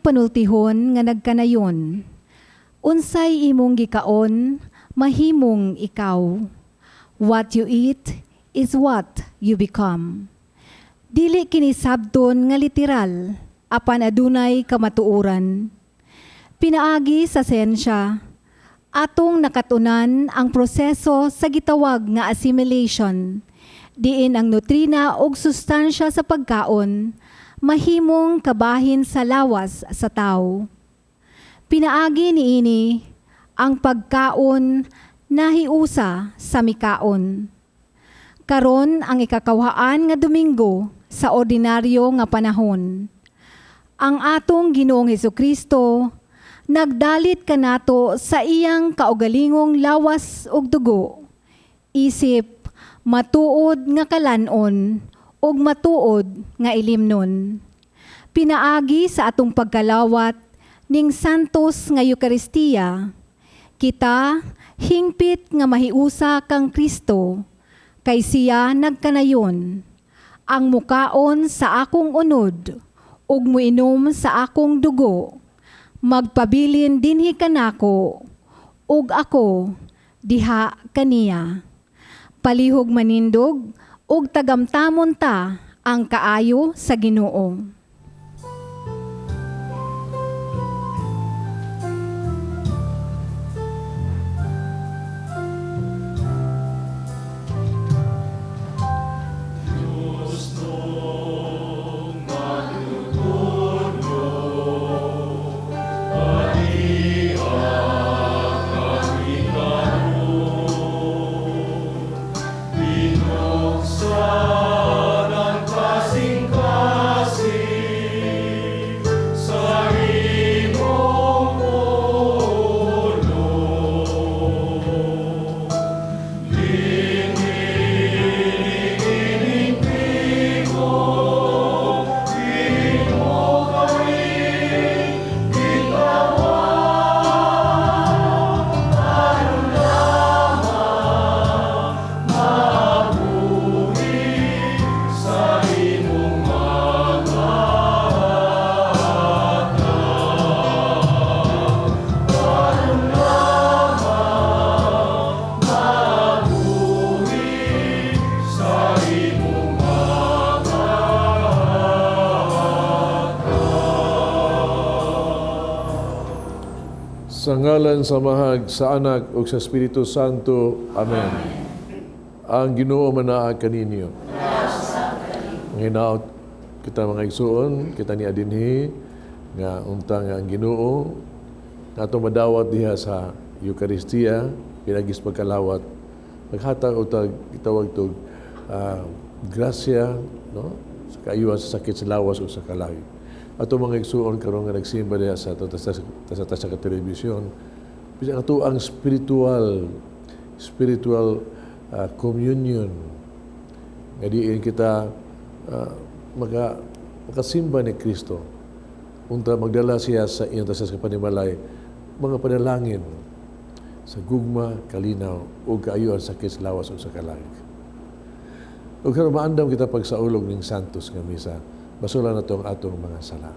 Panultihon nga nagkanayon, unsay imong gikaon, mahimong ikaw. What you eat is what you become. Dili kini sabton nga literal, apan adunay kamatuoran. Pinaagi sa siyensya, atong nakatunan ang proseso sa gitawag nga assimilation, diin ang nutrina ug sustansya sa pagkaon, mahimong kabahin sa lawas sa tao. Pinaagi niini ang pagkaon nahiusa sa mikaon. Karon ang ikakawhaan nga Domingo sa ordinaryo nga panahon. Ang atong Ginoong Hesukristo nagdalit kanato sa iyang kaugalingong lawas ug dugo, isip, matuod nga kalanon, ug matuod nga ilimnon. Pinaagi sa atong pagkalawat ning santos nga Eucharistia, kita hingpit nga mahiusa kang Kristo, kay siya nagkanayon, ang mukaon sa akong unod, ug muinom sa akong dugo, magpabilin dinhi kanako, ug ako diha kaniya. Palihog manindog, ug tagamtamon ta ang kaayo sa Ginoo. Sa ngalan sa Mahag, sa Anak, ug sa Espiritu Santo. Amen. Ang Ginoo manaa kaninyo. Nginaot kita mga igsuon, kita ni adinhi, nga untang ang Ginoo, nga itong madawat diha sa Eucharistia, pinagis pagkalawat, naghatag o itawag ito, grasya, no? Sa kaayuan sa sakit sa lawas o sa kalahi. Ato mga igsuon karon nga nagsimba diha sa sa telebisyon, bisag ato ang spiritual communion nga diin kita makasimba ni Kristo unta magdala siya sa iyang sa panimalay mga panalangin sa gugma, kalinaw ug kaayuan sa sakit sa lawas o sa kalahi. Ug karon maandam kita pagsaulog ning santos nga misa. Basulan na itong atong mga sala.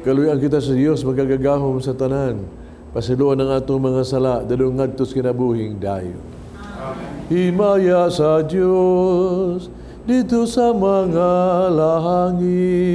Makaluyan kita sa Dios magagagahom sa tanan. Pasiluan ng atong mga sala dalung ngadtos kinabuhing dayo. Himaya sa Diyos dito sa mga lahangin.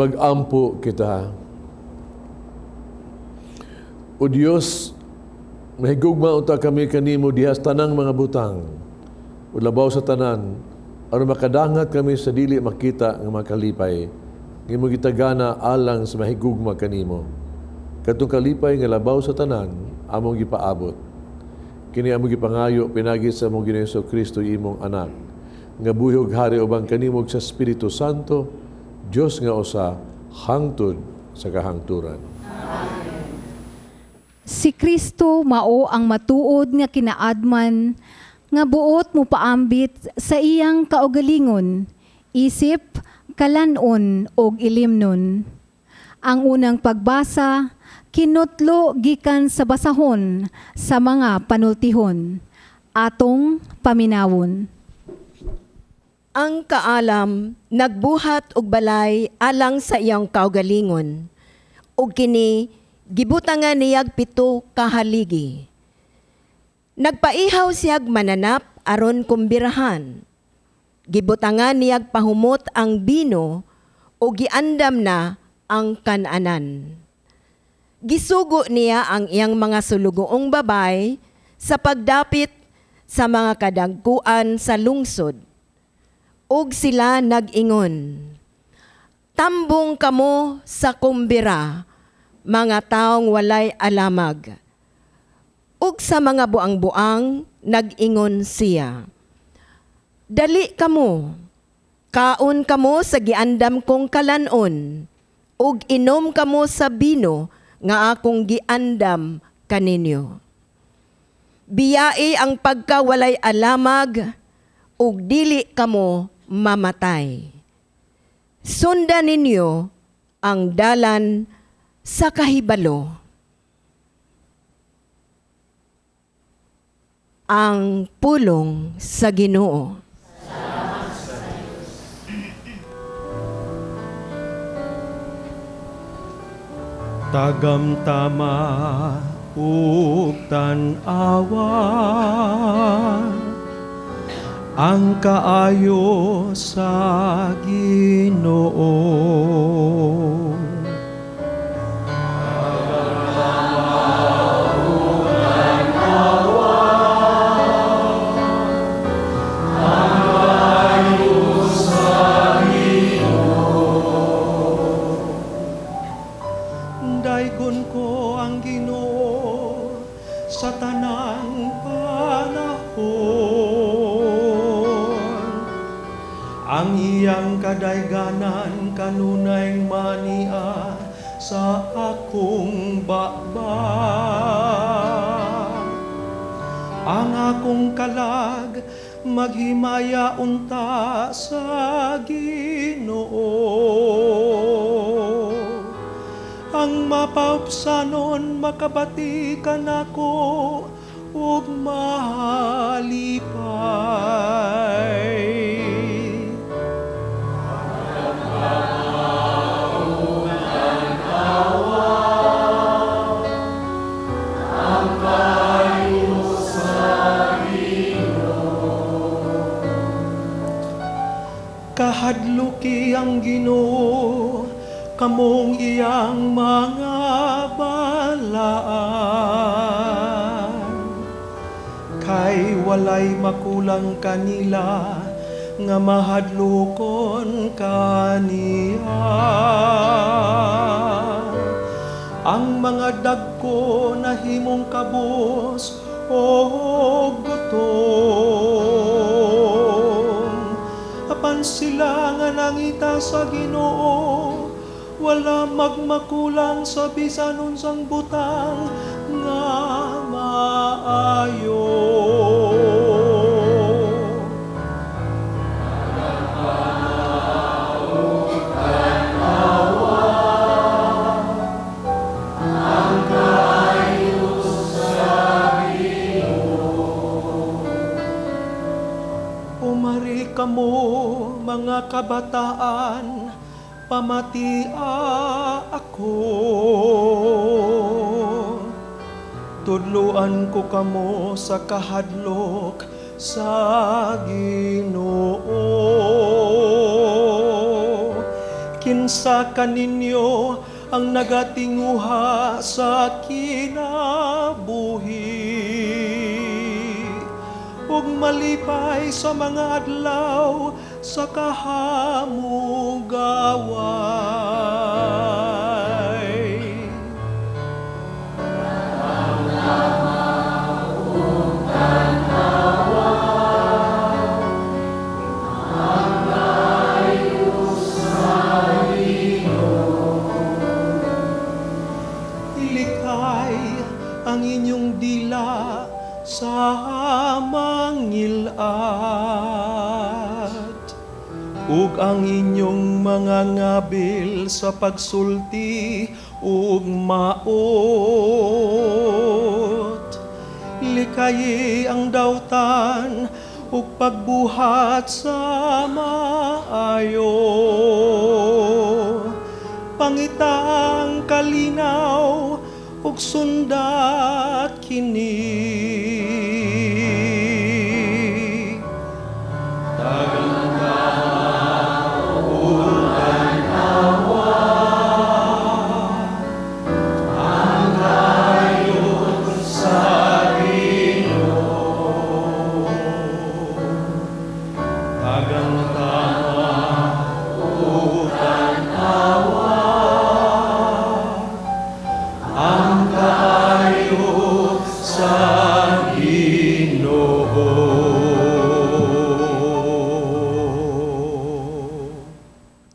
Mag-ampo kita. O Diyos, mahigugma unta kami kanimo dihas tanang mga butang. O labaw sa tanan, aron makadangat kami sa dili makita nga makalipay. Ngimo gitagana alang sa mahigugma kanimo. Katong kalipay nga labaw sa tanan, among gipaabot. Kini among gipangayo pinagi sa among Ginoong Jesucristo imong anak. Nga buhig hari ubang kanimo sa Espiritu Santo, Diyos nga usa hangtod sa kahangturan. Si Kristo mao ang matuod nga kinaadman nga buot mo paambit sa iyang kaugalingon, isip, kalanon og ilimnon. Ang unang pagbasa kinutlo gikan sa basahon sa mga panultihon. Atong paminawon. Ang kaalam nagbuhat og balay alang sa iyang kaugalingon, ug kini gibutangan niyag 7 ka haligi. Nagpaihaw siyag mananap aron kumbirahan. Gibutangan niyag pahumot ang bino ug giandam na ang kananan. Gisugo niya ang iyang mga sulugoong babay sa pagdapit sa mga kadagkuan sa lungsod. Ug sila nag-ingon, tambong kamo sa kumbira, mga taong walay alamag. Ug sa mga buang-buang, nag-ingon siya, dali kamo, kaon kamo sa giandam kong kalanon, ug inom kamo sa bino nga akong giandam kaninyo. Biyai ang pagkawalay alamag, ug dili kamo mamatay. Sundan ninyo ang dalan sa kahibalo. Ang pulong sa Ginoo. tagamtama ug tan-awa ang kaayo sa Ginoo. Daigon ko ang Ginoo sa tanang panahon. Ang iyang kadayganan kanunay mania sa akong baba. Ang akong kalag maghimaya unta sa Ginoo. Ang mapaupsanon makabatikan ako ug mahalipay. Kahadluki ang Ginoo kamong iyang mga balaan. Kay walay makulang kanila nga mahadlokon kaniya. Ang mga dagko na himong kabus o gutom. Apan sila nga nangita sa Ginoo, wala magmakulang sa bisan unsang butang nga maayo. Umari kamo mga kabataan, pamatia ako. Tudluan ko kamo sa kahadlok sa Ginoo. Kinsa kaninyo ang nagatinguha sa kinabuhi ug malipay sa mga adlaw sa kahamugaway. Ilikay ang inyong dila sa mangilat ug ang inyong mga ngabil sa pagsulti ug maot. Likayi ang dawtan ug pagbuhat sa maayo. Pangita ang kalinaw ug sundat kini.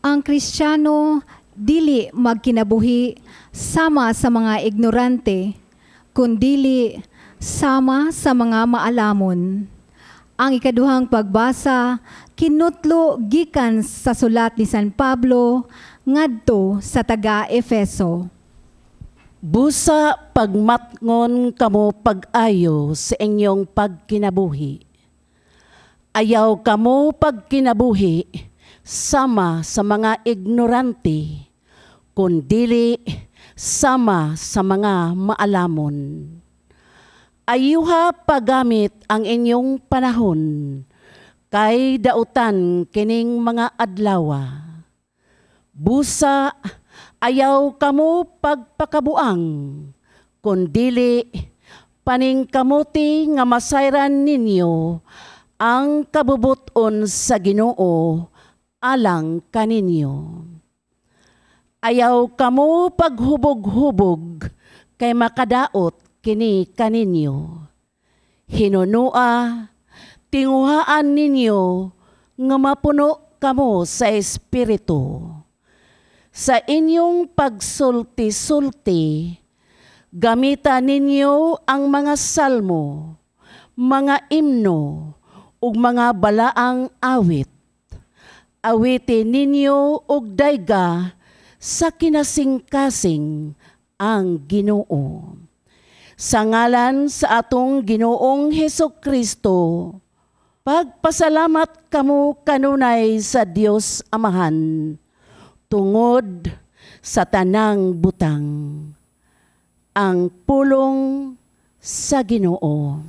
Ang Kristiyano dili magkinabuhi sama sa mga ignorante, kundili sama sa mga maalamon. Ang ikaduhang pagbasa kinutlo gikan sa sulat ni San Pablo ngadto sa taga-Efeso. Busa pagmatngon kamo pag-ayo sa inyong pagkinabuhi. Ayaw kamo pagkinabuhi sama sa mga ignorante, kundili sama sa mga maalamon. Ayuha pagamit ang inyong panahon, kay dautan kining mga adlawa. Busa, ayaw kamo pagpakabuang, kundili paning kamuti nga masayran ninyo ang kabubuton sa Ginoo alang kaninyo. Ayaw kamo paghubog-hubog kay makadaot kini kaninyo. Hinunua, tinguhaan ninyo nga mapuno kamo sa Espiritu. Sa inyong pagsulti-sulti, gamitan ninyo ang mga salmo, mga imno, ug mga balaang awit. Awitin ninyo og dayga sa kinasing-kasing ang Ginoo. Sa ngalan sa atong Ginoong Hesukristo, pagpasalamat kamo kanunay sa Dios Amahan, tungod sa tanang butang. Ang pulong sa Ginoo.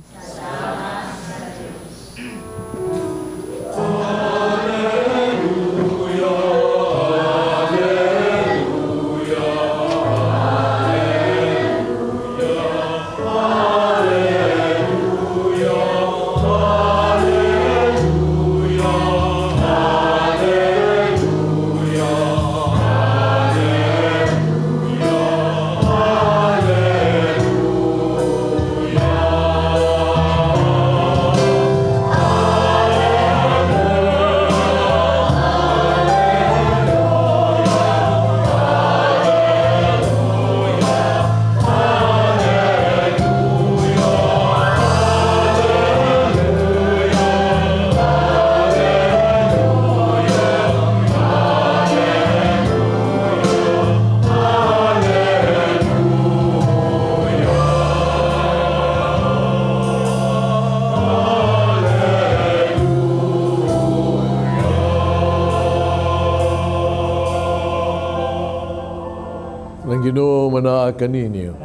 Nang Ginoo manaa kaninyo.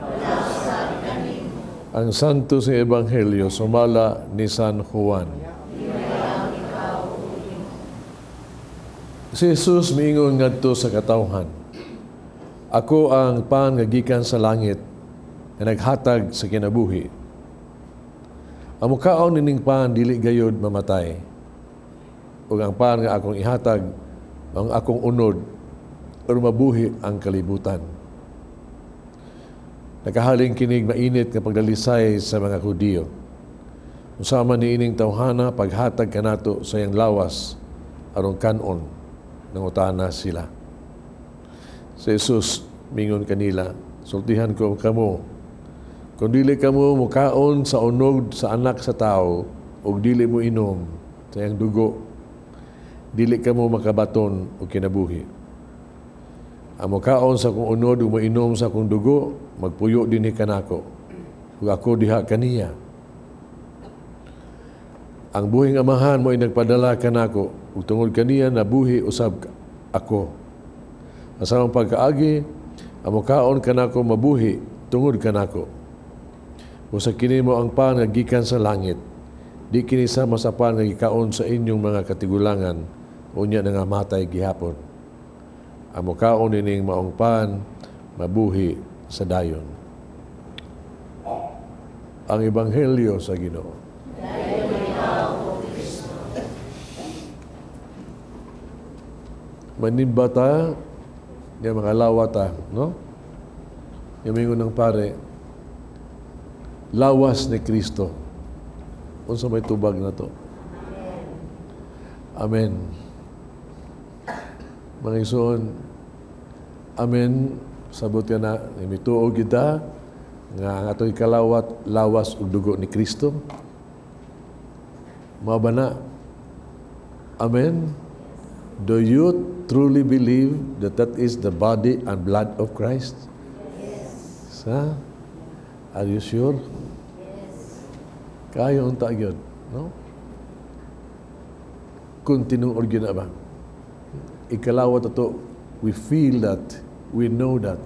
Ang santo sa Ebanghelyo sumala ni San Juan. Si Jesus miingon ngadto sa katawhan, ako ang pan nga gikan sa langit nga naghatag sa kinabuhi. Ang mukaon nining pan dili gayud mamatay. Ug ang pan nga akong ihatag ang akong unod or mabuhi ang kalibutan. Nakahaling kinig mainit nga pagdalisay sa mga Hudiyo. Usama ni ining tawhana paghatag kanato sa iyang lawas aron kanon nangutana sila. Si Jesus mingon kanila, sultihan ko kamo, kung dili kamo mukaon sa unog sa anak sa tao ug dili mo inom sa iyang dugo, dili kamo makabaton o kinabuhi. Ang mukaon sa kong unod ug mainom sa kong dugo, magpuyo din ni kanako, ug ako diha kaniya. Ang buhing amahan mo ay nagpadala kanako, ug tungod kaniya nabuhi usab ako. Asamang pagkaagi, ang mukaon kanako mabuhi tungod kanako. Usa kini mo ang pan nga gikan sa langit, di kini sama sa pan nga gikaon sa inyong mga katigulangan, unya nga matay gihapon. Ang mukaon nining maong pan mabuhi sa dayon. Ang Ebanghelyo sa Ginoo. Manimba ta, yung mga lawata, no? Yung mingon ng pare, lawas ni Kristo. Unsa may tubag na to? Amen. Mga igsoon, amen. Sabot ka na, mituog kita, nga ang ato'y kalawat, lawas ug dugo ni Kristo. Mao ba na? Amen. Do you truly believe that that is the body and blood of Christ? Yes. Are you sure? Yes. Kayo unta gyud, no? Continue origin ba? Ikalawat ato, we feel that, we know that.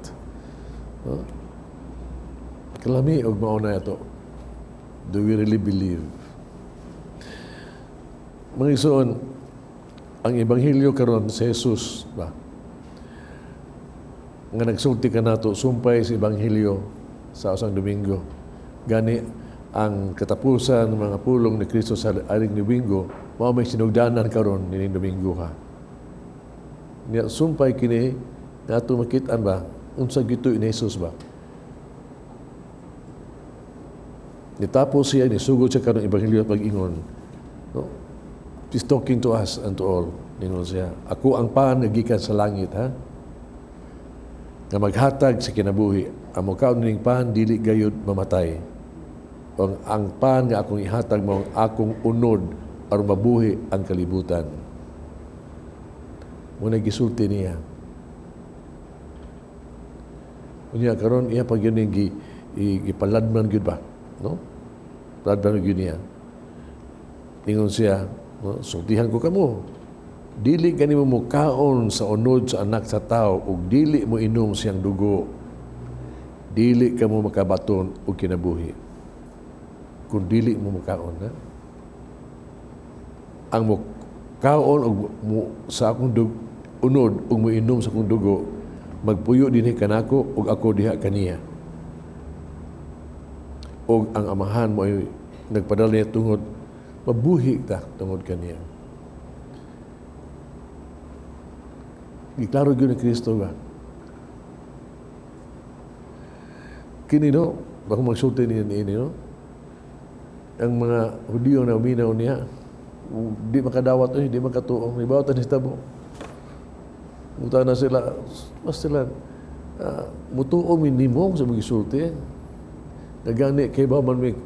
No? Kalami og mauna ito. Do we really believe? Mga isuon, ang Ebanghelyo karon sa Jesus ba? Nga nagsulti ka nato, sumpay sa Ebanghelyo sa usang Domingo. Gani ang katapusan ng mga pulong ni Kristo sa aring Domingo, mao may sinugdanan karon nining Domingo ha. Nga sumpay kini nato makit-an ba unsa gito ni Jesus ba? Nitapos siya, nisugod siya karong Ebanghelyo at pag-ingon. No? He's talking to us and to all. Ningon siya, ako ang paan nagikan sa langit, ha? Nga maghatag sa kinabuhi. Ang mukaon ning paan, dili gayud mamatay. Ang paan nga akong ihatag mo, akong unod, aron mabuhi ang kalibutan. Muna gisulti niya. Unya karon iya pag yun ipaladman gyud ba? No? Paladman gyud niya. Ingon siya, no? Sultihan ko kamo. Dili kanimo mo kaon sa unod sa anak sa tao ug dili mo inom siyang dugo. Dili kamo makabaton og kinabuhi. Kung dili mo makaon, ha? Ang mo kaon og sa akong unod ug mo inom sa akong dugo, magpuyo dinhi kanako ug ako diha kaniya. O ang amahan mo ay nagpadala niya tungod, mabuhi ta tungod kaniya. Giklaro yun ni Kristo ba? Kini no, baka magsulti niya ini no? Ang mga Hudiyo na uminaw niya, di makadawat di makatuong, di bawat ang hitabo. Muta na sila, mas sila, mutuong minimong sa mga isulti. Nagani kay ba man may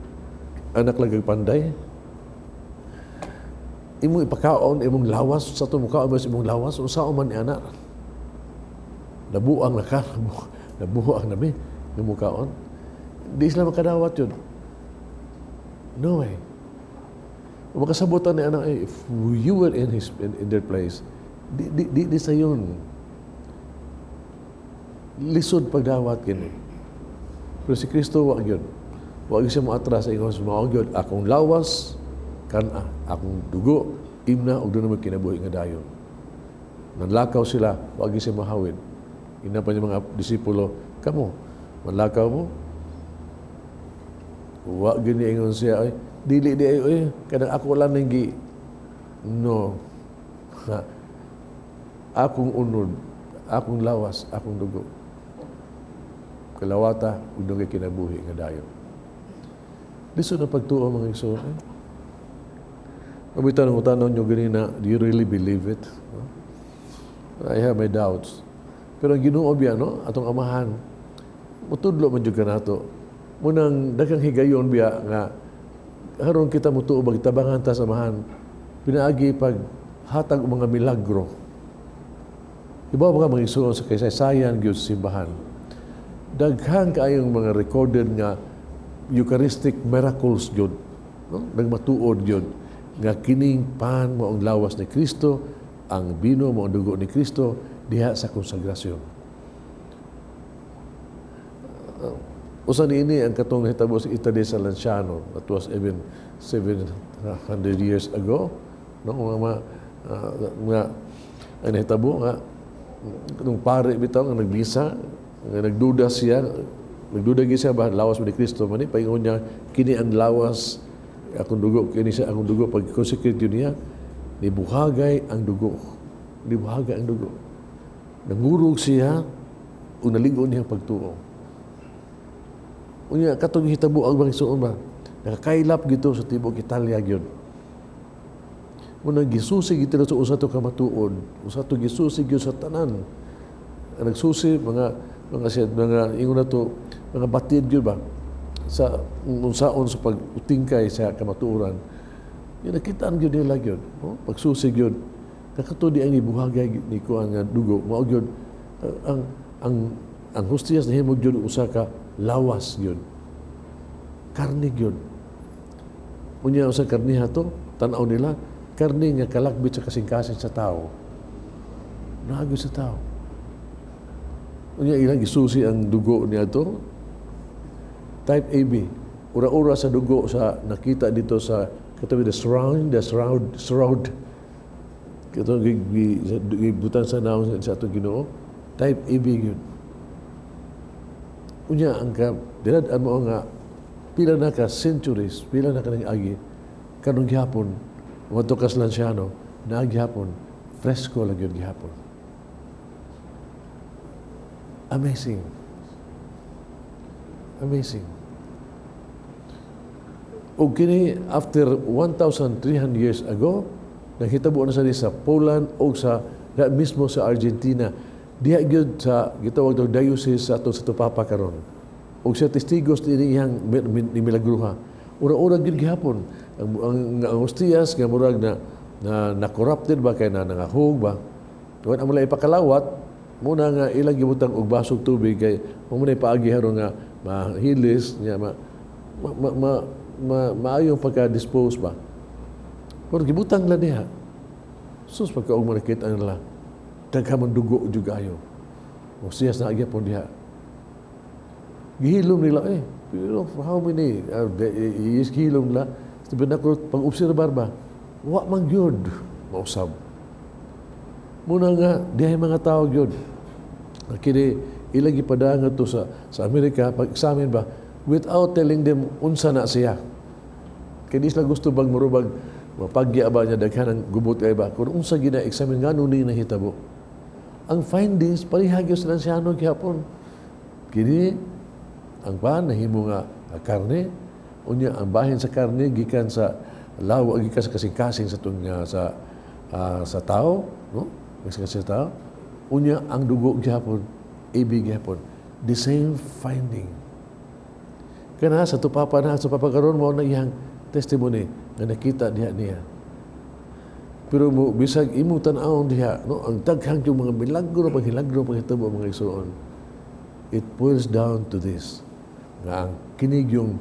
anak lagag panday. Imong ipakaon imong lawas sa tumukaon ba imong lawas unsa man ni anak. Nabuang na ka, nabuang na mi ng mukaon. Di sila makadawat yun. No way. Makasabutan ni anak if you were in their place, di sa yun. Lisod pagdawat kini. Pero si Kristo, wag yun. Wag siya mo atras sa ingon, wag yun. Akong lawas, akong dugo, imna, o doon naman kinabuhi nga dayon. Nanlakaw sila, wag siya mahawid. Ina pa niya mga disipulo, kamo, manlakaw mo? Wag yun niya ingon siya, ay, dili, kanang ako lang nanggi. No. Akong unod, akong lawas, akong dugo. Kalawata, ug kay kinabuhi nga dayon. Liso na pagtuo mga igsoon. Mabitan ang utanon nyo ganina, do you really believe it? No? I have my doubts. Pero ang Ginoo biya, no? Atong amahan, mutudlo man jud kanato. Munang daghang higayon biya nga haron kita mutuo bagtabangan ta sa amahan. Pinaagi pag hatag mga milagro. Iba mga igsoon sa kasaysayan gyud sa simbahan. Daghang kaayong mga recorded nga Eucharistic miracles gyud, no? Nagmatuod gyud nga kining pan mo ang lawas ni Kristo, ang bino mo ang dugo ni Kristo diha sa konsagrasyon. Usa niini ang katong hitabo sa Italy sa Lanciano, that was even 700 years ago, no? Nga ang hitabo nga nung pare bitaw nga nagbisa, nga nagduda siya ba lawas mo ni Kristo man paingon niya kini ang lawas akong dugo, kini siya akong dugo pag consecrate niya nibuhagay ang dugo, nangurog siya ug naligo niya pagtuo. Unya katong hitabo ang mga igsoon ba nakakailap gito sa tibok Italia gyud. Muna gisusi gito sa usa to ka matuod, usa to gisusi gyud sa tanan. Nagsusi mga ingon na to mga batid gyud ba sa unsaon sa pag-utingkay sa kamatuoran. Yung nakitaan gyud nila gyud, no? Pagsusi gyud kakatudi ang ibuhagay ni ko ang dugo mao gyud ang hostiyas na himog gyud usa ka lawas gyud. Karne gyud. Unya usa karniha to, tan-aw nila karne nga kalagbit sa kasing-kasing sa tao. Naagyo sa tao. Unya ilang isusi ang dugo niya to. Type AB. Ura-ura sa dugo sa nakita dito sa katabi the shroud. Kito gibutan sa naon sa atong Ginoo. Type AB yun. Unya ang dinadaan mo nga pila na ka centuries, pila na ka ng agi, kanong gihapon, wato kas Lanciano, na gihapon, fresco lang yun gihapon. Amazing. Amazing. O kini, after 1,300 years ago, naghitabo na sa Poland o sa mismo sa Argentina, diha gyud sa gitawag og diocese sa ato sa Tupapa karon. Og sa testigos ni iyang ni milagruha. Ura-ura gyud gihapon ang hostias nga murag na corrupted ba kay na nangahog ba. Tuwan ang mula ipakalawat muna nga ilang gibutang og basog tubig kay muna paagi haron nga mahilis nya maayong pagka-dispose ba. Pero gibutang la diha. Sus pagkaog mo nakita nila daghamon dugo jud ayo. Hostias na gyapon diha. Gihilom nila how many gihilom nila sabi na ko pag-obserbar ba wa man gyud mausab muna nga dihay mga tao gyud kini ilang gipadanga to sa Amerika pag-examine ba without telling them unsa na siya kini sila gusto bang murubag mapagya ba niya daghan ang gubot kay ba kung unsa gina-examine ngano ni nahitabo ang findings parihagyo sa Lanciano gihapon kini ang pan nahimo nga karne unya ang bahin sa karne gikan sa lawa gikan sa kasing-kasing sa tung sa tao no sa tao unya ang dugo gihapon ibig gihapon the same finding kana sa Tupapa karon mo na iyang testimony nga nakita diha niya pero mo bisag imo tan-awon diha no ang daghang yung mga milagro paghitabo mga igsoon it boils down to this nga ang kinig yung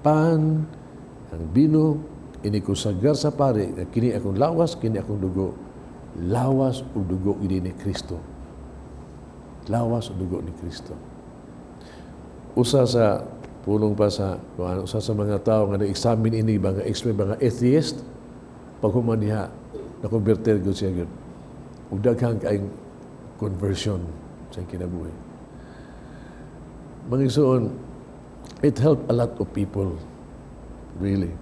pan, ang bino, inikusagar sa pare, nga kini akong lawas, kini akong dugo. Lawas o dugo ini ni Kristo. Lawas o dugo ni Kristo. Usa sa pulong pa sa usa sa mga tao nga na-examine ini mga atheist pag human diha na-converted gyud siya gyud. Ug daghang kaayong conversion sa kinabuhi. Mga igsoon, it helped a lot of people. Really.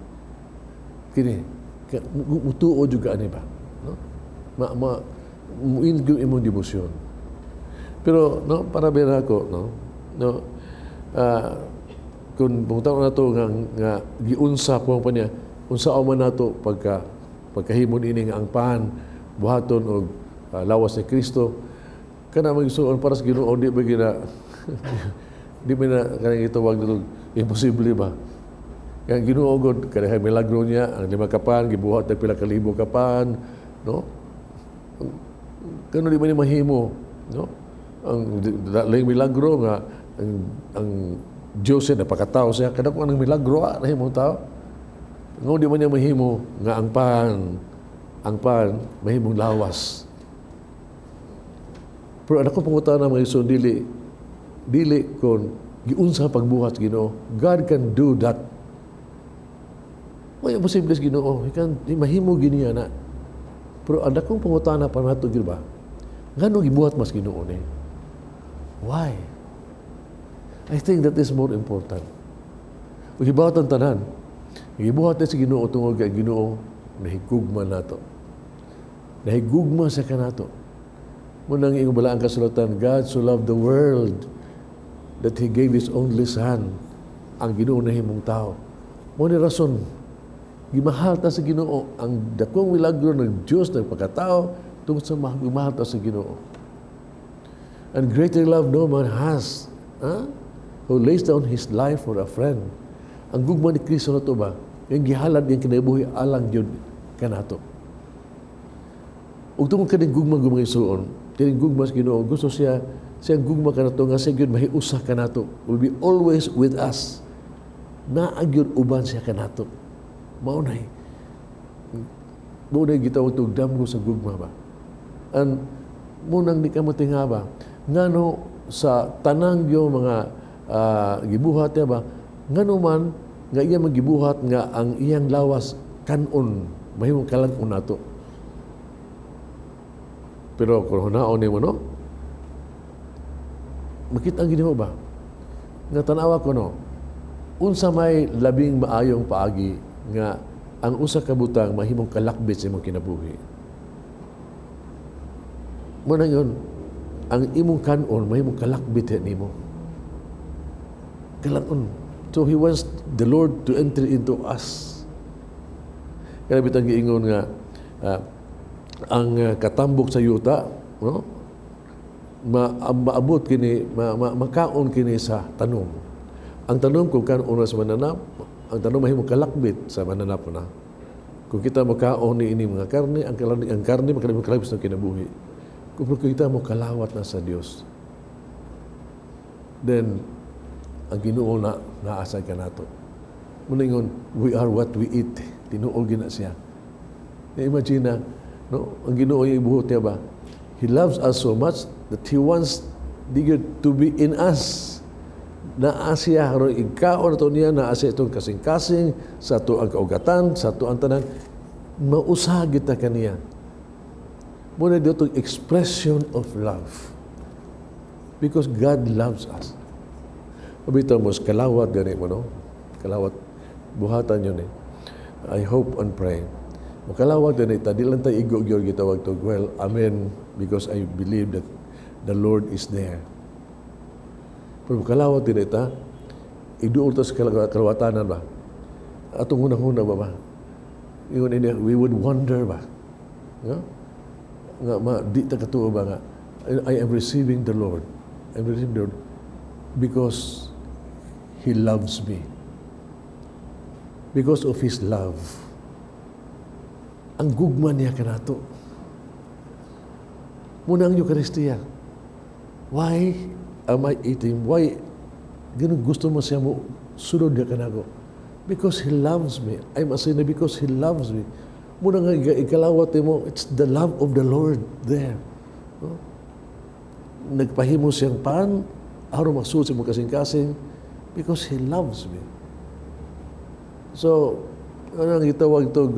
Kini, mutuo juga ani ba? No? Muin imong devotion. Pero, no, para bera ko, kung pungtaw na ito nga giunsa po pa niya, unsa o man na ito pagkahimon ini nga ang pan, buhaton o lawas ni Kristo, kana magsuon para sa Ginoo di ba gina di ba na kanang itawag dito imposible ba kang Ginoo god kada milagro niya ang 5 kapan gibuhat og pila ka libo kapan no kano di ba ni mahimo no ang laing milagro nga ang Diyos na pakataw siya kada ko ang milagro nahimo tao ngao di man niya mahimo nga ang pan mahimong lawas. Pero anak ko pangutan na mga iso, dili kung giunsa pagbuhat Ginoo. God can do that. May posible Ginoo. Mahimo giniya na. Pero anak kong pangutan na panato ba? Ngano gibuhat mas Ginoo ni? Why? I think that is more important. Kung hibuhat ang tanan, gibuhat na si Ginoo tungod kay Ginoo, nahigugma nato. Nahigugma sa kanato. Munang iyong balaan kasulatan, God so loved the world that He gave His only Son, ang Ginoo na himong tao. Muna rason, gimahal ta sa Ginoo, ang dakong milagro ng Diyos ng pagkatao, tungkol sa gimahal ta sa Ginoo. And greater love no man has, who lays down his life for a friend. Ang gugma ni Kristo na ito ba, yung gihalad yung kinabuhi alang yun kanato. Ug tungkol kaning gugma isuon, kining gugma sa Ginoo gusto siya gugma kanato nga siya gyud mahiusa kanato will be always with us na agyud uban siya kanato maunay gitawag og damgo sa gugma ba and munang di ka matinga ba ngano sa tanang yung mga gibuhat niya ba, ngano man nga iya magibuhat nga ang iyang lawas kanon, mahimong kalan-on nato. Pero kung hunaon ni mo, no? Makita ang ginoo ba? Nga tanawa ko, no? Unsa may labing maayong paagi nga ang usa ka butang mahimong kalakbit sa imong kinabuhi. Muna yun, ang imong kanon, mahimong kalakbit nimo. Kalan-on. So He wants the Lord to enter into us. Kaya bitang giingon nga, ang katambok sa yuta, no? Maabot kini, makaon kini sa tanom. Ang tanom kung kanon sa mananap, ang tanom mahimong kalakbit sa mananap na. Kung kita makaon ni ini mga karne, ang karne makalimang kalabis ng kinabuhi. Kung kita mo kalawat na sa Dios, then ang Ginoo na naasay ka nato. Muningon, we are what we eat. Tinuol gina siya. Imagine na, no? Ang Ginoo yung ibuhot niya ba? He loves us so much that He wants to be in us. Naasya, ikaw na ito niya, naasya itong kasing-kasing, sa ito ang kaugatan, sa ito ang tanan, mausah kita kaniya. Muna dito expression of love. Because God loves us. Mabitaw mo, kalawat gani mo, no? Kalawat, buhatan yun eh. I hope and pray. Makalawat gani, di lang tayo igog-igog gitawag to, well, amen, because I believe that the Lord is there. Pero makalawat din ita, iduol ta sa kalawatanan ba? Atong unang-una ba? We would wonder ba? Nga di ta katuo ba nga, I am receiving the Lord. I'm receiving the Lord because He loves me. Because of His love. Ang gugma niya kanato. Muna ang Eucharistia. Why am I eating? Why ganun gusto mo siya mo sunod niya kanako? Because He loves me. I'm a sinner because He loves me. Muna nga ikalawat mo, it's the love of the Lord there. No? Nagpahimo siyang pan, araw magsuot mo kasing-kasing, because He loves me. So, ano ang itawag ito,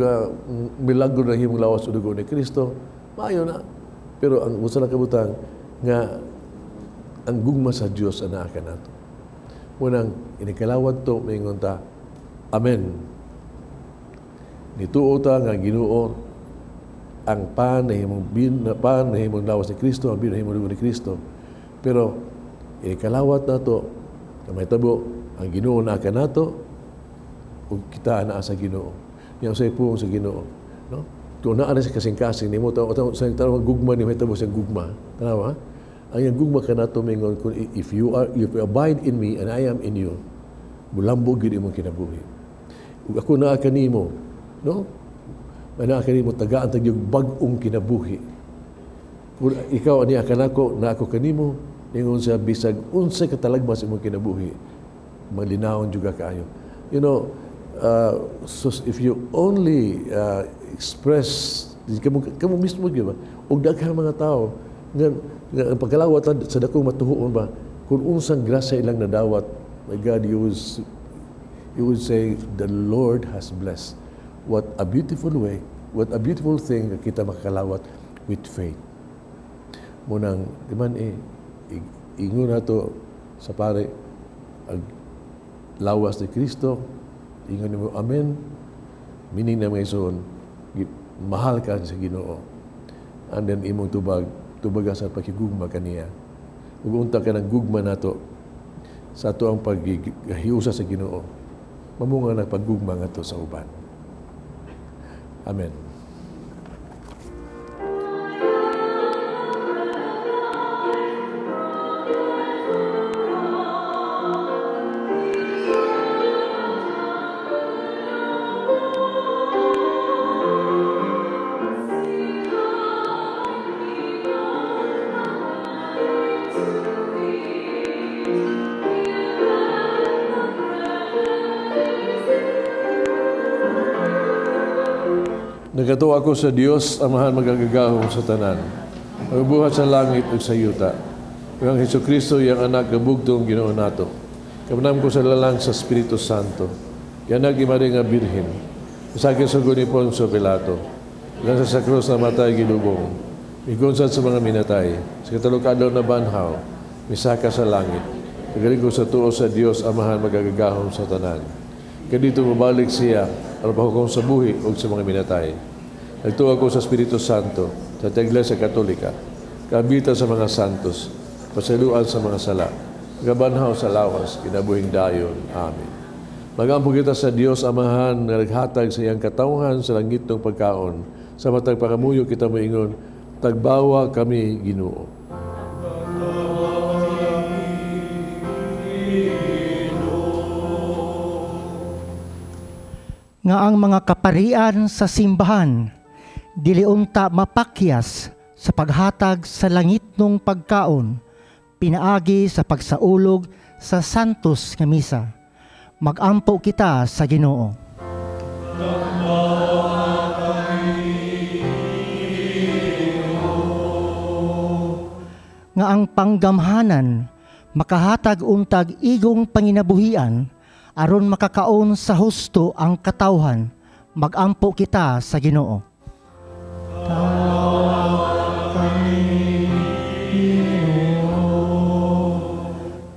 milagro na himong lawas o dugo ni Kristo, maayo na. Pero ang usa na kabutang, nga ang gugma sa Diyos ang naaka nato. Munang, inikalawat to, maingon ta, Amen. Nituo ta nga Ginoo ang pan na himong lawas ni Kristo, ang bin na himong dugo ni Kristo. Pero, ikalawat na to, na may tabo, ang Ginoo na ka nato, o kita na sa Ginoo. Yang sa ipong sa Ginoo. No? Kung naan na sa kasing-kasing, ni mo, sa gugma ni may tabo sa gugma. Tanawa? Ang yung gugma ka nato, mingon, if you abide in me and I am in you, bulambog yun imong kinabuhi. Ako na kanimo, no? Mana kanimo tagaan tag yung bag-ong kinabuhi. Kung ikaw ani akan ako, na ako kanimo, ingon sa bisag unsay katalagmas imong kinabuhi, malinawon juga kaayo. You know, so if you only express kamu mismo gyud ba og daghang mga tao nga ang pagkalawat sa dakong matuhuon ba kung unsang grasya ilang nadawat, my God, you would say the Lord has blessed. What a beautiful way, what a beautiful thing nga kita makakalawat with faith. Munang diman ingon nato sa pare ang lawas ni Kristo, ingon mo amen, meaning na mga ison, mahal ka sa Ginoo. And then imong tubaga sa pagigugma kaniya. Ug unta ka ng gugma nato sa ato ang paghiusa sa Ginoo. Mamunga na paggugma ngadto sa uban. Amen. Nagatuwa ako sa Dios, Amahan magagagahong sa tanan. Magbuhat sa langit ug sa yuta. Ang Hesus Kristo, yung anak ng bugtong Ginoo nato. Kamanam ko sa lalang sa Espiritu Santo. Yan nagimari nga birhin. Sa akin sa guni Poncio Pilato. Ilang sa krus na matay gilubong. Migunsad sa mga minatay. Sa katalukadlaw na banhaw. Misaka sa langit. Pagaling ko sa tuo sa Dios Amahan magagagahom sa tanan. Kadito mabalik siya albaho kong sa buhi o sa mga minatay. Nagtuwa ko sa Espiritu Santo sa Iglesia Katolika. Kabita sa mga santos. Pasaluan sa mga sala. Gabanhaw sa lawas, kinabuhing dayon. Amen. Magampo kita sa Dios Amahan na naghatag sa iyang katawhan sa langit ng pagkaon. Sa matag pakamuyo kita moingon, tagbawa kami Ginoo. Nga ang mga kaparian sa simbahan, diliunta mapakyas sa paghatag sa langit ng pagkaon, pinaagi sa pagsaulog sa santos nga misa. Magampo kita sa Ginoo. Nga ang panggamhanan makahatag untag igong panginabuhian aron makakaon sa husto ang katawhan. Magampo kita sa Ginoo.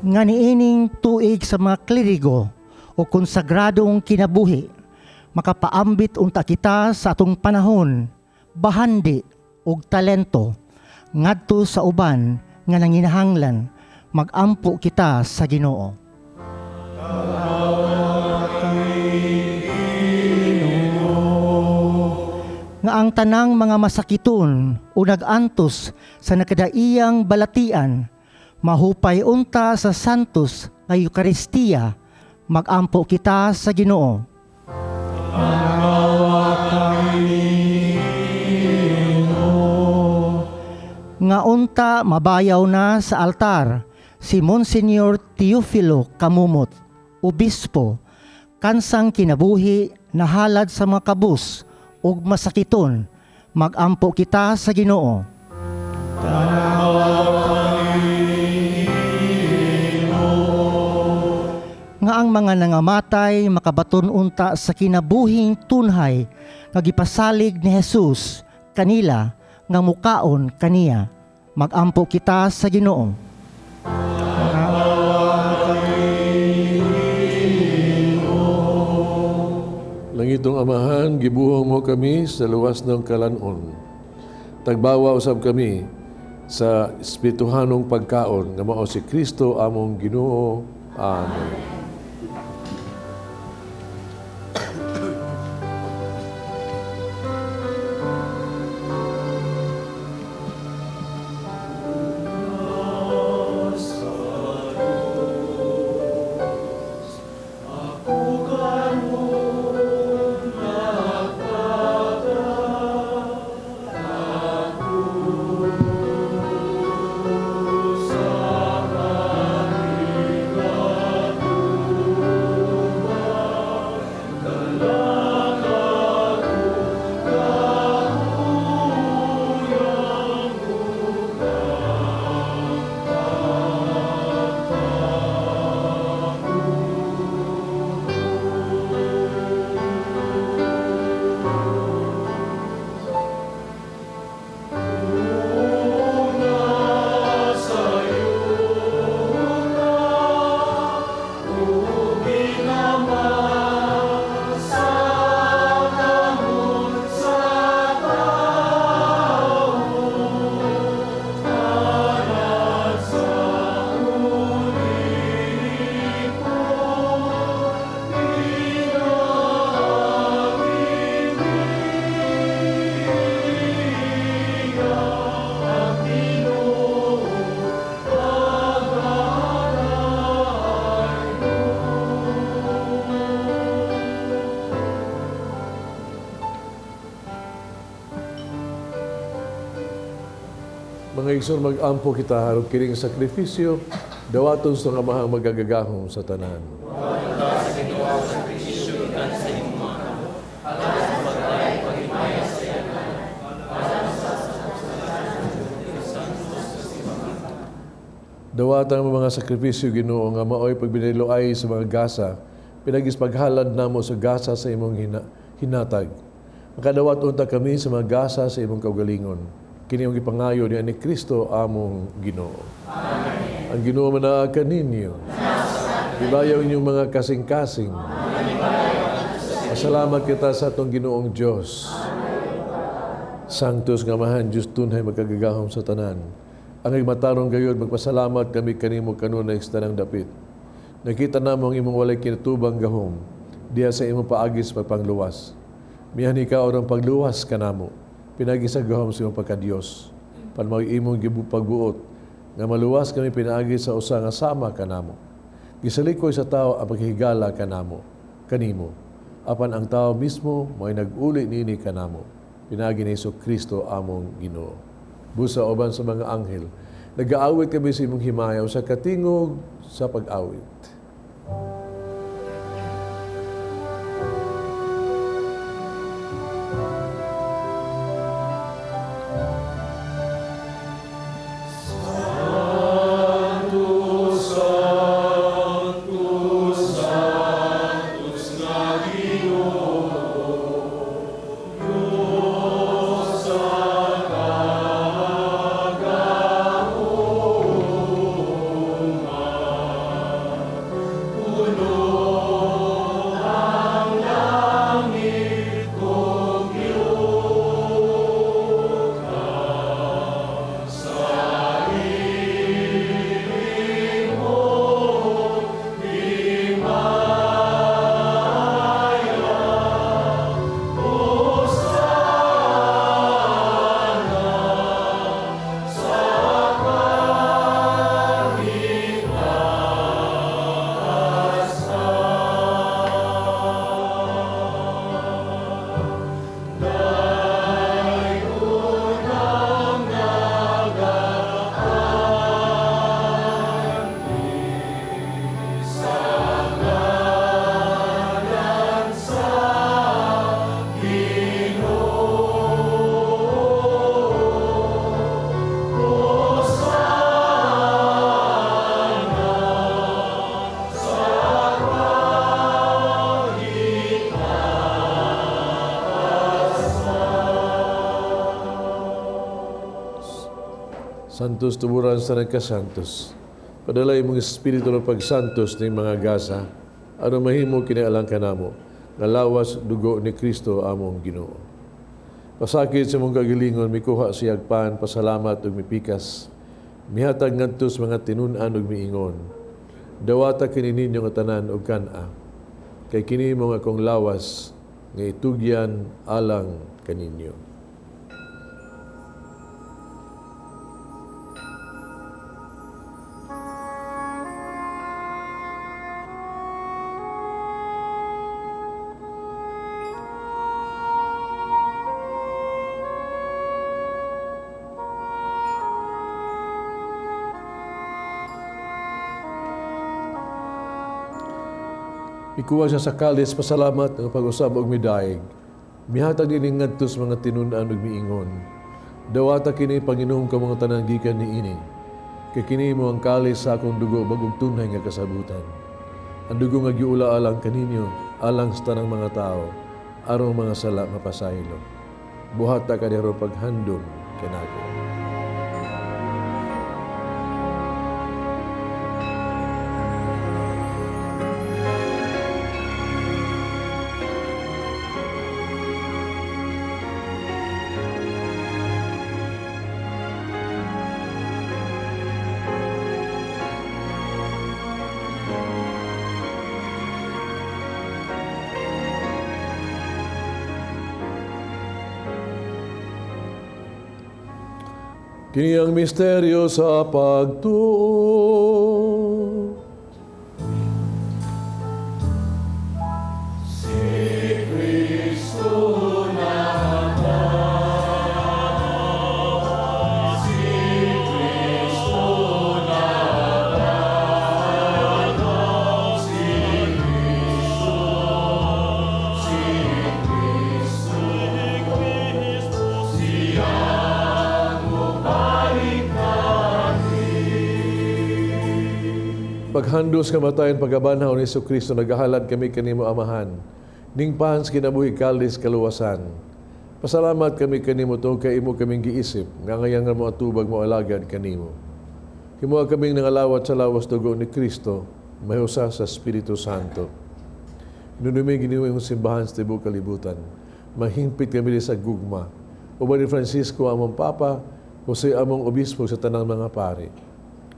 Nga niining tuig sa mga klerigo o konsagradong kinabuhi, makapaambit unta kita sa atong panahon, bahandi ug talento, ngadto sa uban nga nanginahanglan, magampo kita sa Ginoo. Nga ang tanang mga masakiton o nagantos sa nakadaiyang balatian, mahupay unta sa santos nga Eucharistia, magampo kita sa Ginoo. Nga unta mabayaw na sa altar si Monsignor Teofilo Camumot, obispo, kansang kinabuhi nahalad sa mga kabus ug masakiton, magampo kita sa Ginoo. Nga ang mga nangamatay makabaton unta sa kinabuhing tunhay nga gipasalig ni Jesus kanila nga mukaon kaniya, magampo kita sa Ginoo. Langitong Amahan, gibuhong mo kami sa luwas ng kalanon. Tagbawa usab kami sa espirituhanong pagkaon nga mao si Kristo among Ginoo. Amen. Mga igsoon, mag-ampo kita harap kining sakripisyo, dawaton sa Amahang magagagahom sa tanan. Dawatan mo mga sakripisyo, Ginoo, nga maoy pagbiniloay sa mga gasa, pinagispaghalad namo sa gasa sa imong hinatag. Makadawat unta kami sa mga gasa sa imong kaugalingon. Kini ang ipangayo ni Kristo among Ginoo. Amen. Ang Ginoo manaag kaninyo. Ibayaw inyong mga kasing-kasing. Pasalamat kita sa atong Ginoong Diyos. Sanctus nga mahan, Diyos tunay magkagagahom sa tanan. Ang igmatarong gayod, magpasalamat kami kanimo kanunay sa tanang dapit. Nakita namo ang imong walay kinatubang gahom, diha sa imong paagis pagpangluwas. Mihan ikaw ang pagluwas kanamo, pinagis sa gahom sa imong pagkadiyos. Panmag imong pagbuot, nga maluwas kami pinaagis sa usa nga sama kanamo. Gisalikoy sa tao ang paghigala kanamo, kanimo. Apan ang tao mismo may nag-uli nini kanamo. Pinagi ni Kristo among Ginoo. Busa uban sa mga anghel, nag-aawit kami sa imong himayaw sa katingog sa pag-awit. Santos tumuran sa nagkasantos. Padalay mong espiritu ng pagsantos ng mga gasa, ano mahimo kinaalang kanamo, nga lawas dugo ni Kristo among Ginoo. Pasakit sa mong kagalingon, mikuha siyag pan, pasalamat ug mipikas, mihatag ngadtos mga tinunan ug miingon. Dawata kini ninyo nga tanan ug kana, kay kini mo nga akong lawas, nga itugyan alang kaninyo. Ikuha siya sa kalis, pasalamat ang pag-usab og midaig. Mihatag din ngadtos mga tinunan ug miingon. Dawata kini Panginoon ka mga tanan gikan niini. Kay kini mo ang kalis sa akong dugo bagong tunay nga kasabutan. Ang dugo nga giula alang kaninyo, alang sa tanang mga tao, aron mga sala mapasaylo. Buhata ka diharo paghandom kanako. Kini ang misteryo sa pagtuo. Paghandos ka matayon pagabanhaw ni Kristo, nagahalad kami kanimo amahan. Ning pahans kinabuhi kalis kaluwasan. Pasalamat kami kanimo to kay imo kaming giisip, nga ngayon nga mo atubag mo alagad kanimo. Himuha kaming nangalawat sa lawas dugo ni Kristo, mahusa sa Espiritu Santo. Inunumi ginimo yung simbahan sa tibok kalibutan. Mahingpit kami sa gugma. Uban ni Francisco among Papa, Jose among Obispo sa tanang mga pari.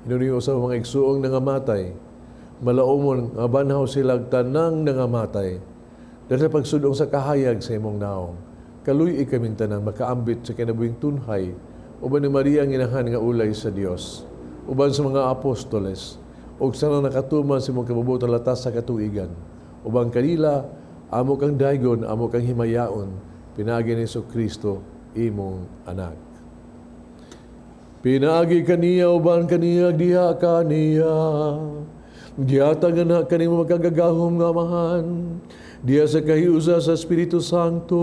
Inunumi sa mga igsuong nangamatay, malaumon nga banhaw silag tanang nangamatay. Dahil sa pagsudong sa kahayag sa imong naong, kaluy kaming tanang makaambit sa kinabuhing tunhay, uban ni Maria ang inahan nga ulay sa Dios, uban sa mga apostoles, ug sa nakatuman sa imong kabubutan latas sa katuigan, ubang kanila, amo kang daygon, amo kang himayaon, pinagi ni Kristo, imong anak. Pinagi kaniya, uban kaniya, diha kaniya, diyata nga na kanimo magkagagahom nga amahan, diya sa kahiusa sa Espiritu Santo,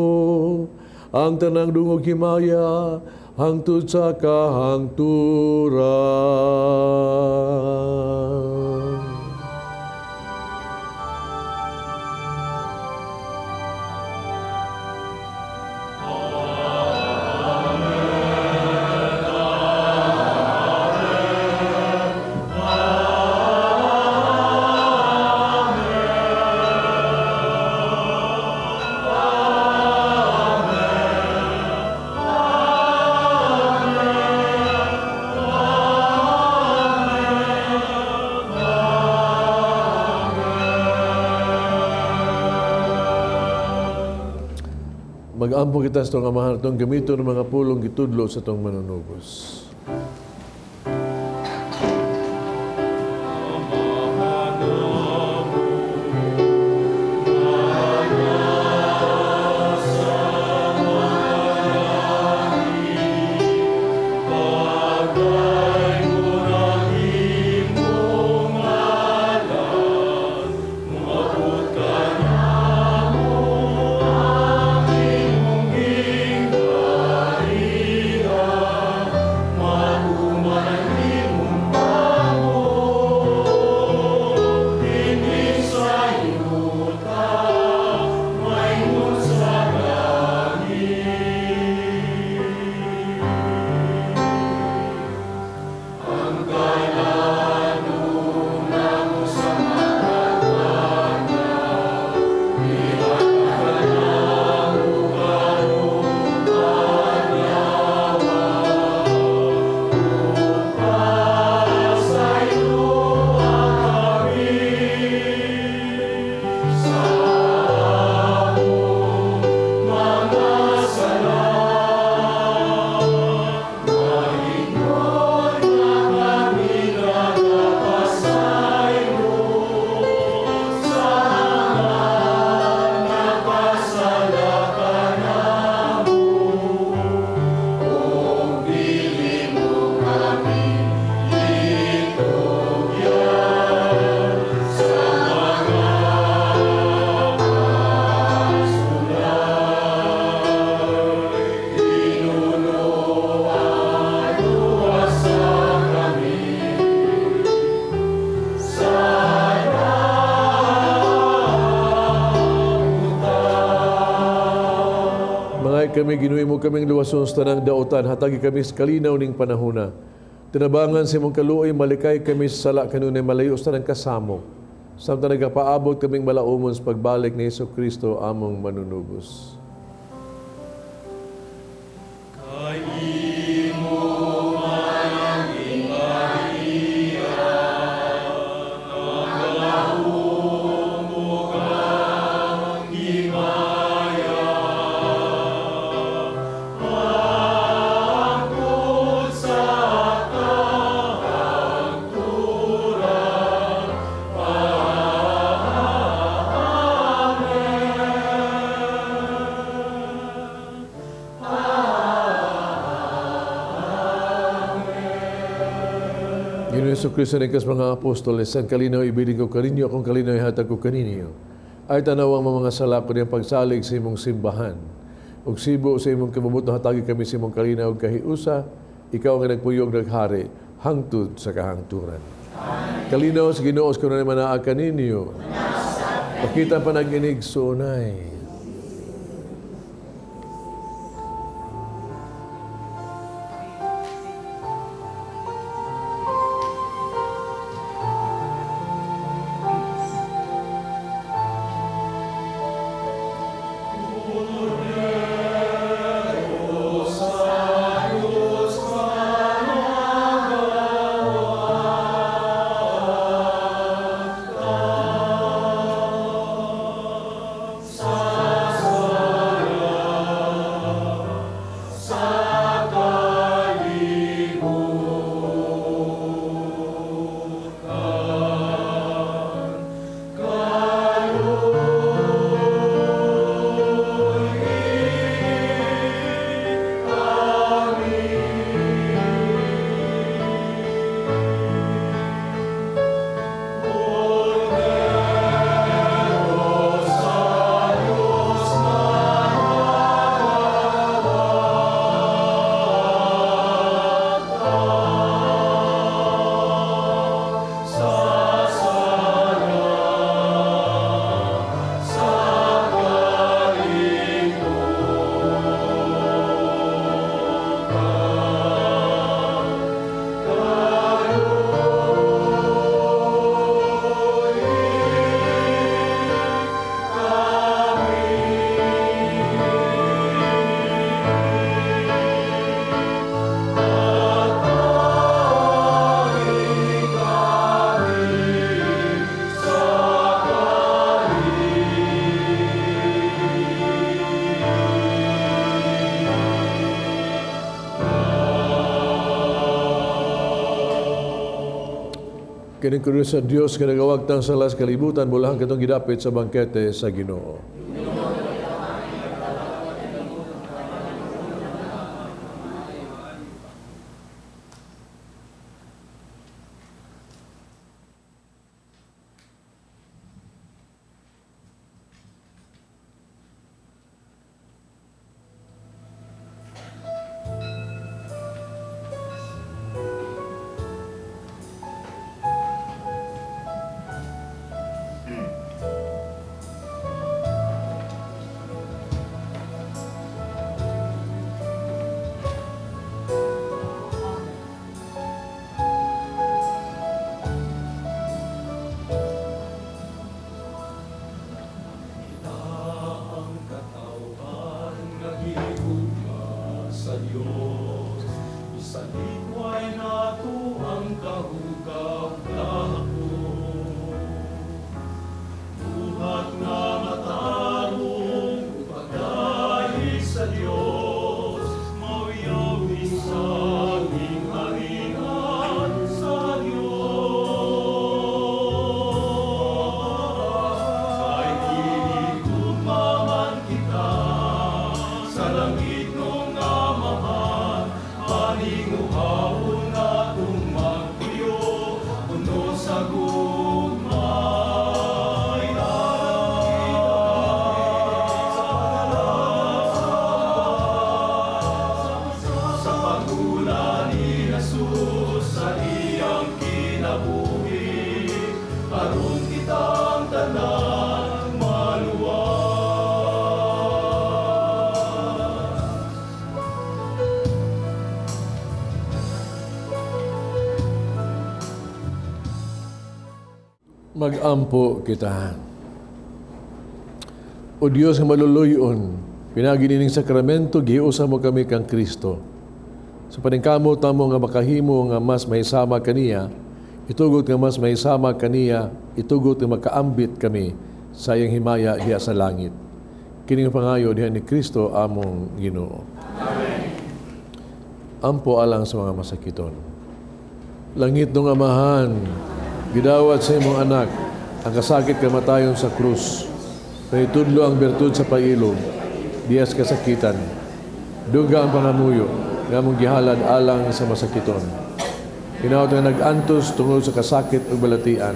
ang tanang dungog himaya, hangtod sa kahangturan. Mag-ampo kita sa itong amahan itong gamito ng mga pulong gitudlo sa itong manunubos. Kami ginuwi mo kaming luwason sa tanang daotan, hatagi kami sa kalinaw ning panahona. Tinabangan sa imong kaluoy, malikay kami sa sala kanunay malayo sa tanang kasamo. Samtang nagapaabot kaming malaumon sa pagbalik ni Kristo among manunubos. Yesu Kristo ni mga apostoles, ang kalinaw ibiling ko kaninyo, akong kalinaw ihatag ko kaninyo. Ay tanawang mga sala ko niyang pagsalig sa imong simbahan. Ug sibo sa imong kabubuto hatagi kami sa imong kalinaw kahiusa, ikaw ang nagpuyog naghari, hangtod sa kahangturan. Amen. Kalinaw sa Ginoo ko na naman naa kaninyo. Pakita panaginig sunay. Kining kuno sa Dios nga nagawag tang salas kalibutan bulahan katong gidapit sa bangkete sa Ginoo. Mag-ampo kita. O Diyos nga maluluyon, pinaginining sakramento, giusa mo kami kang Kristo. Sa paningkamo tamo nga makahimo nga mas mahisama kaniya, itugot nga mas mahisama kaniya, itugot nga makaambit kami sa iyang himaya hiya sa langit. Kining pangayo diha ni Kristo among Ginoo. Amen. Ampo alang sa mga masakiton. Langit ng Amahan, gidawat sa imong anak, ang kasakit kamatayon sa krus. Paitudlo ang bertud sa pailog, diyas kasakitan. Duga ang pangamuyo, nga mong gihalad alang sa masakiton. Hinaot nga nag-antos tungod sa kasakit ug balatian.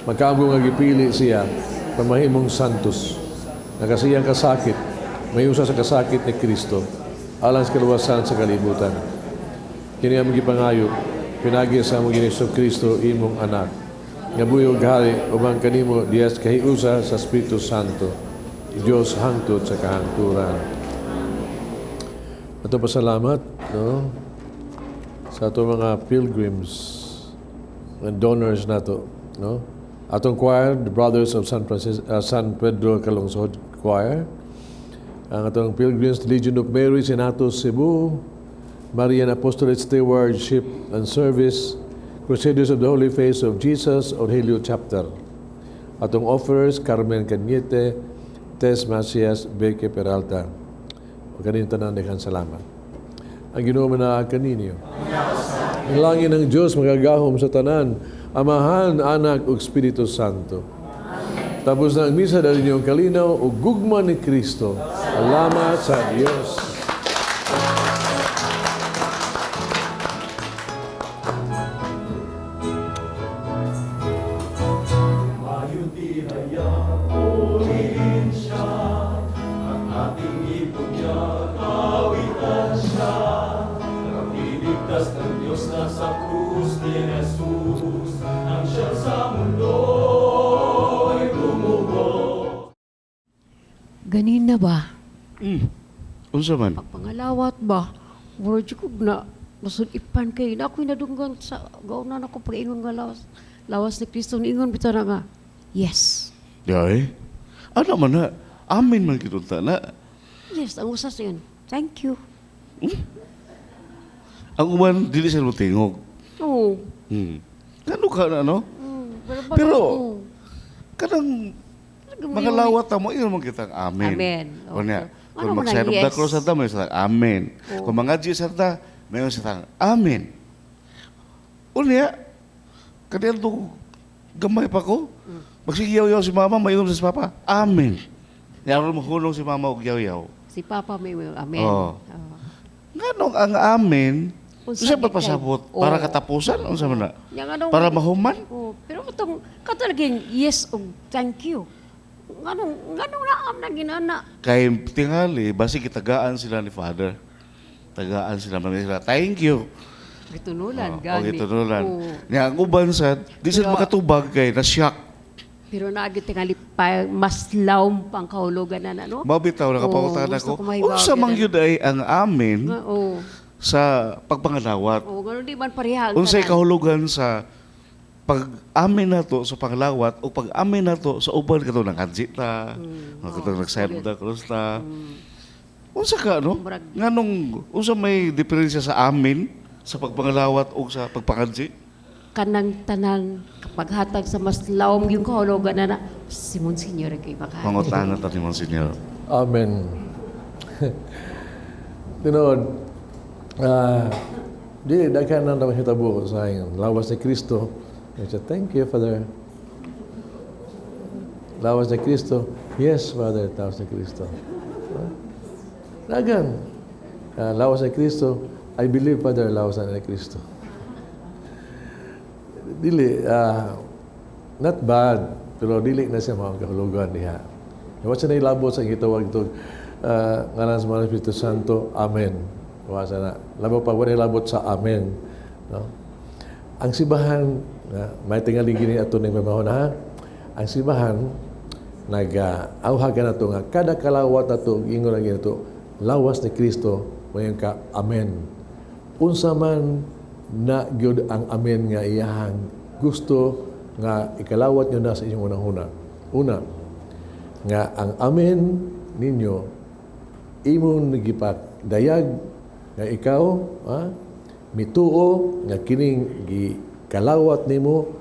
Magkaamgo nga gipili siya, pamahimong santos. Nakasiyang kasakit, may usa sa kasakit ni Kristo, alang sa kaluwasan sa kalibutan. Kini ang gipangayo, pinagi sa among Kristo imong anak. nga buyog hari ubang kanimo diyas kahiusa sa Espiritu Santo, Diyos hangtod sa kahangturan. Ato pasalamat, no, sa ato mga pilgrims and donors nato, no. Atong choir, the Brothers of San Pedro Calungsod Choir, ang atong Pilgrims Legion of Mary, Senatos Cebu, Marian Apostolate Stewardship and Service, Crusaders of the Holy Face of Jesus, Aurelio Chapter. Atong offers, Carmen Cañete, Tess Macias, Beke Peralta. O kanin tanan dekan salamat. Ang Ginoo na kaninyo. Ang langin ng Diyos magagahom sa tanan, Amahan, Anak, ug Espiritu Santo. Tapos na ang misa dahil inyong kalinaw o gugma ni Kristo. Salamat sa Diyos. Ganin na ba? Unsa man? Pagpangalawat ba? Word ko na masunipan kayo na ako'y nadunggan sa gaunan ako pag-ingon nga lawas ni Kristo niingon bitaw na nga. Yes. Yay. Ano man na? Amin man kitunta na. Yes, ang usas yun. Thank you. Ang uman, dili siya lutingog. Oo. Ano ka na, no? Pero, kanang mga lawat mo, yun mo kitang amen. Amen. O niya, Ano kung man ang mag-sign of the yes? cross at may satang amen. Oo. Kung mga Diyos at may satang amen. O niya, kanyan to, gamay pa ko. Magsigiyaw-yaw si mama, mayroon sa papa, amen. Yaron mahulong si mama og yaw-yaw. Si Papa may amen. Oo. Oo. Nganong ang amen, Unsa siya di papasabot kay- para Oo. katapusan, unsa man na? Yang anong- Para mahuman? Oo. Pero itong katalagin, yes o thank you. Anong naam na ginana? Kay tingali, basi kitagaan sila ni Father. Tagaan sila, sila, thank you. Gitunulan, O gani. gitunulan. Oo. Nga ang uban sad, di sila Pero- makatubag kay na-shock. Pero naagit tingali pa mas lawm pang kahulugan na no? Mabitaw, nakapangutan Oo, gusto ako. ko mahibaw Unsa mang ganun. yun ay ang amin Oo. sa pagpangalawat. Oo, ganun di man pareha ang Unsay tanan. kahulugan sa pag-amin nato sa pangalawat o pag-amin nato sa uban kato ng kanjita, kato nag-sign of the cross ta. Unsa ka, no? Murag- Nganong, unsa may diferensya sa amin sa pagpangalawat o sa pagpakanji? Kanang tanan paghatag sa mas lawm yung kahulugan na si Monsignor kay baka. Pangutangan ta ni Monsignor. Amen. Tinod, di daghan na naman hitabo sa ayon. Lawas ni Kristo. I said, thank you, Father. Lawas ni Kristo. Yes, Father, lawas ni Kristo. Dagan. Lawas ni Kristo. I believe, Father, lawas ni Kristo. Dili, not bad, pero dili na siya mga kahulugan niya. Wasa na ilabot sa gitawag ito, ngalan sa mga Espiritu Santo, Amen. Wasa na. Labo pa, wala ilabot sa Amen. No? Ang sibahan, may tingaling gini ato ng mamahon ha, ang sibahan, nag-auhagan na ito nga, kada kalawat na ito, ingon na ginito, lawas ni Kristo, mayon ka, Amen. Unsa man na gyud ang amen nga iyahang gusto nga ikalawat nyo na sa inyong unang-una. Una, nga ang amen ninyo imong nagipak dayag nga ikaw mituo nga kining gikalawat nimo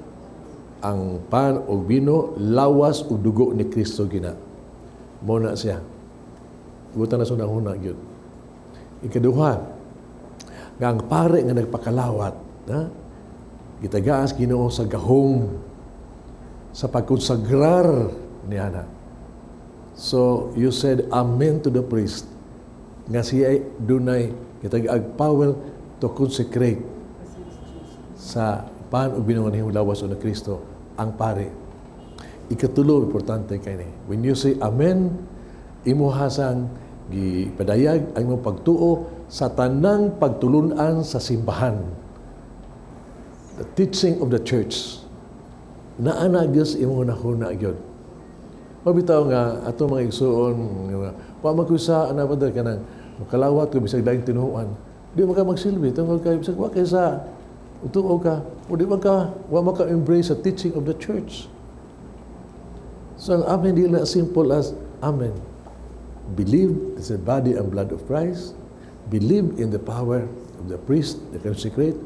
ang pan o bino lawas o dugo ni Kristo gina. Mo na siya. Gutan na sa unang-una gyud. Ikaduha, nga ang pare nga nagpakalawat, gitagaas Ginoo sa gahom sa pagkonsagrar niya na. So, you said amen to the priest nga siya dunay gitag power to consecrate sa pan o binungan himong lawas o na Kristo ang pare. Ikatulo, importante kay ni. When you say amen, imo hasang gipadayag ang imong pagtuo sa tanang pagtulunan sa simbahan. The teaching of the church. naana Diyos imo nahuna gyud. Mabitaw nga ato mga igsuon nga wa magkusa ana padal kanang makalawat ko bisag daing tinuan. Di man ka magsilbi tungod kay bisag wa kay sa utuo ka o di man ka wa maka embrace the teaching of the church. So ang amen di na simple as amen. Believe it's the body and blood of Christ. Believe in the power of the priest, the consecrate,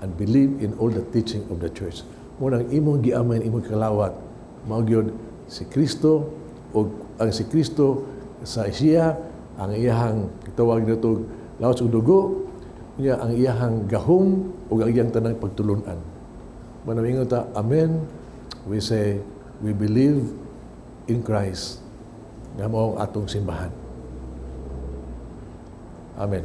and believe in all the teaching of the church. Munang imong giamen, imong kalawat, mao gyud si Kristo o ang si Kristo sa siya ang iyahang tawag nito lawas ug dugo niya ang iyahang gahom ug ang iyang tanang pagtulunan. Manamingon ta amen. We say we believe in Christ. Nga mao ang atong simbahan. Amen.